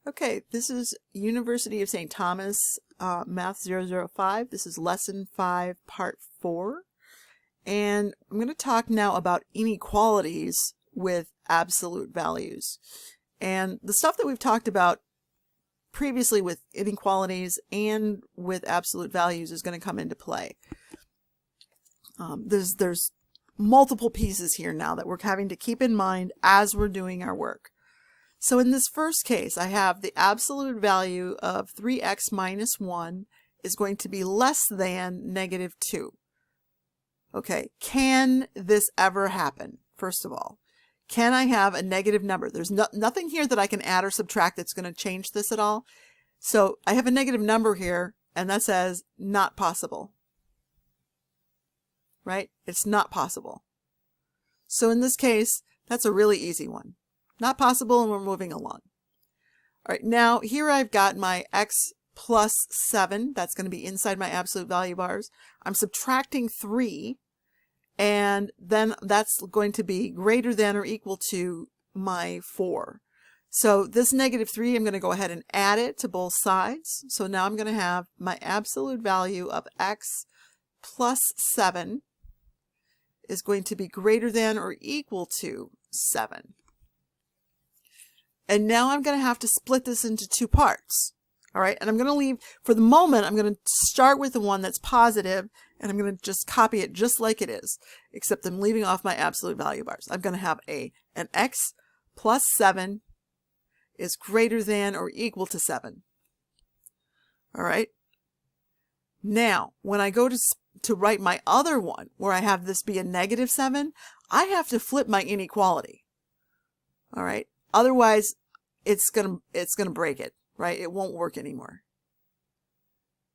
Okay, this is University of St. Thomas, Math 005. This is Lesson 5, Part 4. And I'm going to talk now about inequalities with absolute values. And the stuff that we've talked about previously with inequalities and with absolute values is going to come into play. There's multiple pieces here now that we're having to keep in mind as we're doing our work. So in this first case, I have the absolute value of 3x minus 1 is going to be less than negative 2. Okay, can this ever happen? First of all, can I have a negative number? There's nothing here that I can add or subtract that's going to change this at all. So I have a negative number here, and that says not possible. Right? It's not possible. So in this case, that's a really easy one. Not possible, and we're moving along. All right, now here I've got my x plus 7. That's going to be inside my absolute value bars. I'm subtracting 3, and then that's going to be greater than or equal to my 4. So this negative 3, I'm going to go ahead and add it to both sides. So now I'm going to have my absolute value of x plus 7 is going to be greater than or equal to 7. And now I'm going to have to split this into two parts. All right. And I'm going to leave, for the moment, I'm going to start with the one that's positive, and I'm going to just copy it just like it is, except I'm leaving off my absolute value bars. I'm going to have an x plus 7 is greater than or equal to 7. All right. Now, when I go to write my other one, where I have this be a negative 7, I have to flip my inequality. All right. Otherwise, it's gonna break it, right? It won't work anymore.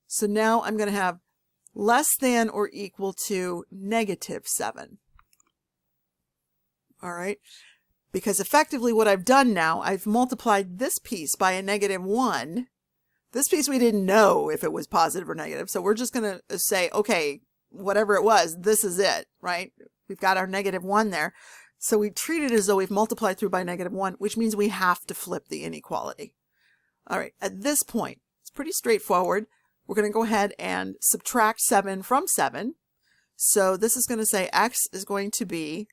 So now I'm going to have less than or equal to negative 7. All right. Because effectively what I've done now, I've multiplied this piece by a negative 1. This piece we didn't know if it was positive or negative. So we're just going to say, okay, whatever it was, this is it, right? We've got our negative 1 there. So we treat it as though we've multiplied through by negative 1, which means we have to flip the inequality. All right, at this point, it's pretty straightforward. We're going to go ahead and subtract 7 from 7. So this is going to say x is going to be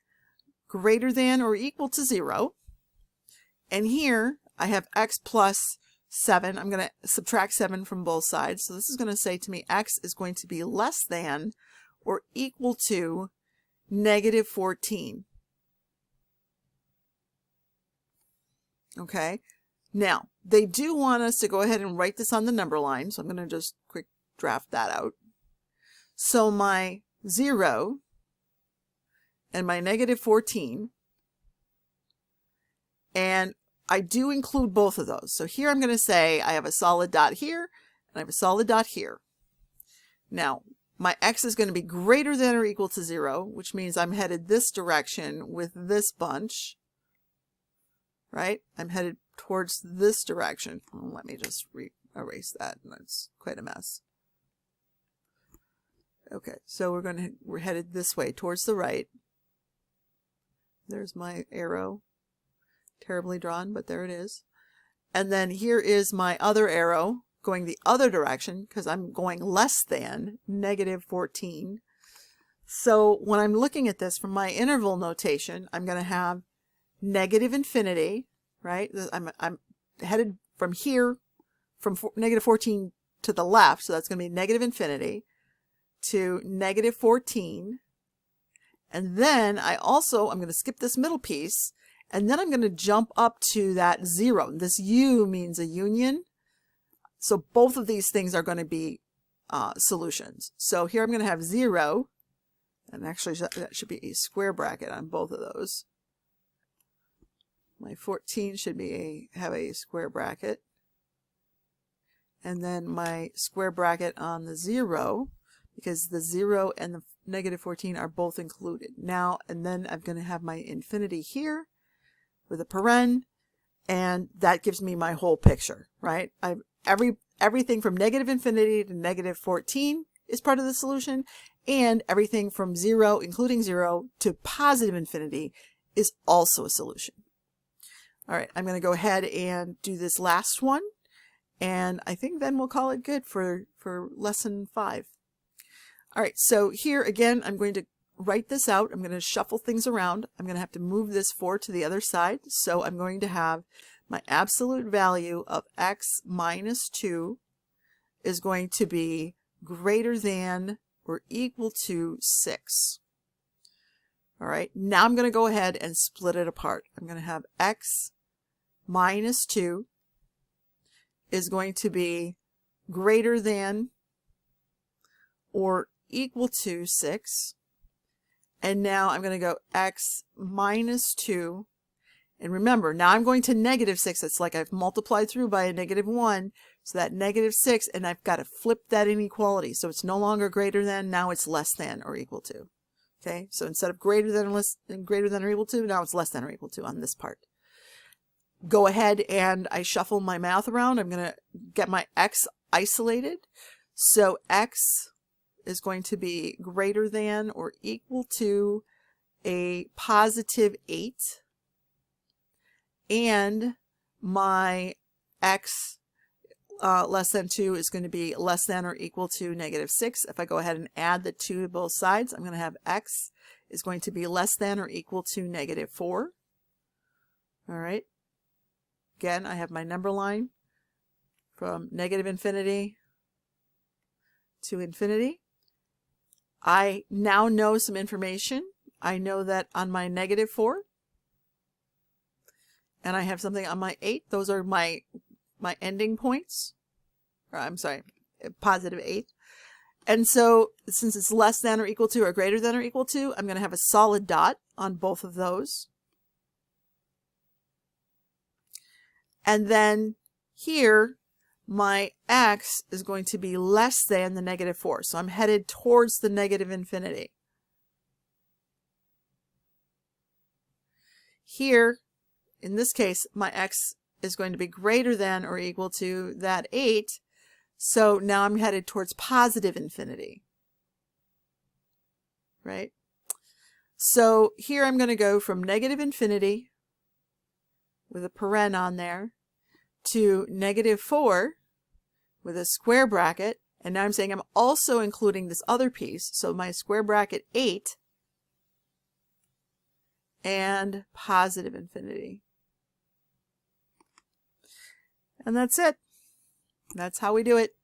greater than or equal to 0. And here I have x plus 7. I'm going to subtract 7 from both sides. So this is going to say to me x is going to be less than or equal to negative 14. Okay, now they do want us to go ahead and write this on the number line, so I'm going to just quick draft that out. So my 0 and my negative 14, and I do include both of those. So here I'm going to say I have a solid dot here, and I have a solid dot here. Now, my x is going to be greater than or equal to 0, which means I'm headed this direction with this bunch. Right? I'm headed towards this direction. Well, let me just erase that. That's quite a mess. Okay, so we're headed this way towards the right. There's my arrow. Terribly drawn, but there it is. And then here is my other arrow going the other direction because I'm going less than negative 14. So when I'm looking at this from my interval notation, I'm going to have negative infinity, right? I'm headed from here, from negative 14 to the left, so that's going to be negative infinity to negative 14. And then I'm going to skip this middle piece, and then I'm going to jump up to that 0. This U means a union. So both of these things are going to be solutions. So here I'm going to have 0, and actually that should be a square bracket on both of those. My 14 should have a square bracket. And then my square bracket on the 0, because the 0 and the negative 14 are both included. Now, and then I'm going to have my infinity here with a paren, and that gives me my whole picture, right? Everything from negative infinity to negative 14 is part of the solution, and everything from 0, including 0, to positive infinity is also a solution. All right, I'm going to go ahead and do this last one, and I think then we'll call it good for lesson 5. All right, so here again, I'm going to write this out. I'm going to shuffle things around. I'm going to have to move this 4 to the other side. So I'm going to have my absolute value of x minus 2 is going to be greater than or equal to 6. All right, now I'm going to go ahead and split it apart. I'm going to have x minus 2 is going to be greater than or equal to 6. And now I'm going to go x minus 2. And remember, now I'm going to negative 6. It's like I've multiplied through by a negative 1. So that negative 6, and I've got to flip that inequality. So it's no longer greater than, now it's less than or equal to. Okay, so instead of greater than or equal to, now it's less than or equal to on this part. Go ahead and I shuffle my math around. I'm going to get my x isolated. So x is going to be greater than or equal to a positive 8. And my x less than 2 is going to be less than or equal to negative 6. If I go ahead and add the 2 to both sides, I'm going to have x is going to be less than or equal to negative 4. All right. Again, I have my number line from negative infinity to infinity. I now know some information. I know that on my negative 4, and I have something on my 8. Those are my ending points. Or, I'm sorry, positive 8. And so since it's less than or equal to or greater than or equal to, I'm going to have a solid dot on both of those. And then here, my x is going to be less than the negative 4. So I'm headed towards the negative infinity. Here, in this case, my x is going to be greater than or equal to that 8. So now I'm headed towards positive infinity. Right? So here I'm going to go from negative infinity with a paren on there to negative 4 with a square bracket. And now I'm saying I'm also including this other piece. So my square bracket 8 and positive infinity. And that's it. That's how we do it.